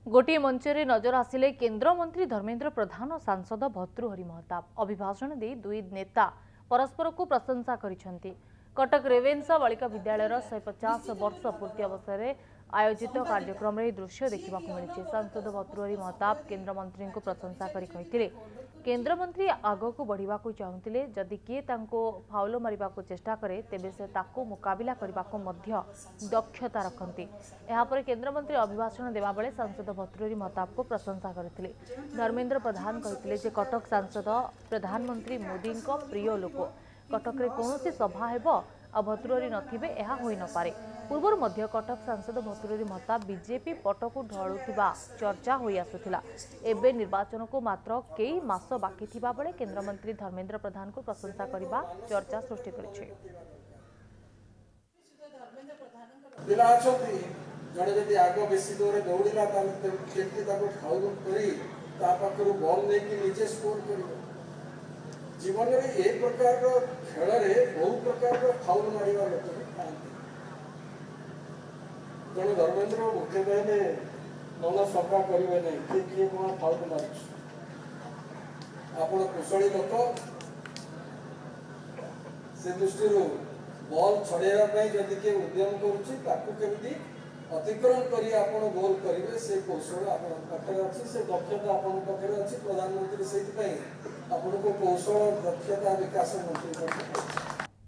गोटे मंचरे नजर आसिले केंद्र मंत्री धर्मेंद्र प्रधान और सांसद भर्तृहरि महताब। अभिभाषण दे दुई नेता परस्पर को प्रशंसा करिसेंती। कटक रेवेन्सा बालिका विद्यालय 150 वर्ष पूर्ति अवसर में आयोजित कार्यक्रम में दृश्य देखा मिली। सांसद भर्तृहरि महताब केंद्र मंत्री को प्रशंसा करी कहिथिले केंद्र मंत्री आग को बढ़ा चाहूले जदि किए फाउल मारिबा को चेष्टा करे तेबे से ताकू मुकाबिला करने को दक्षता रखती। यापर केंद्र मंत्री अभिभाषण देवा बेले सांसद भर्तृहरि महताब को प्रशंसा करथिले। धर्मेंद्र प्रधान कहिथिले जे कटक सांसद प्रधानमंत्री मोदी प्रिय लोक। कटक रे कौन सभा हेब आ भर्तृहरि नथिबे एहा होई न पारे। पूर्वर मध्य कटक सांसद भर्तृहरि महताब बीजेपी पटकू ढळुथिबा चर्चा होई आसुथिला। एबे निर्वाचन को मात्र कई मास बाकी थिबा बेले केंद्र मंत्री धर्मेंद्र प्रधान को प्रशंसा करबा चर्चा सृष्टि करिछि। जड़े जदि आग बेसी जोरे दौड़ा फाउल कर बल नहीं निजे स्कोर कर जीवन में एक प्रकार खेल बहु प्रकार फाउल मारिबा लोक तेणु धर्मेंद्र मुख्य कहले मन सफा करेंगे नहीं किए किए कौन फाउल मार कुशली लोक से दृष्टि बल छड़ाई जदि किए उद्यम करुँच अतिक्रमण करी आपण गोल करेंगे से कौशल पाखे अच्छी से दक्षता आपण पाखे अच्छी प्रधानमंत्री से आपको कौशल दक्षता विकास मंत्री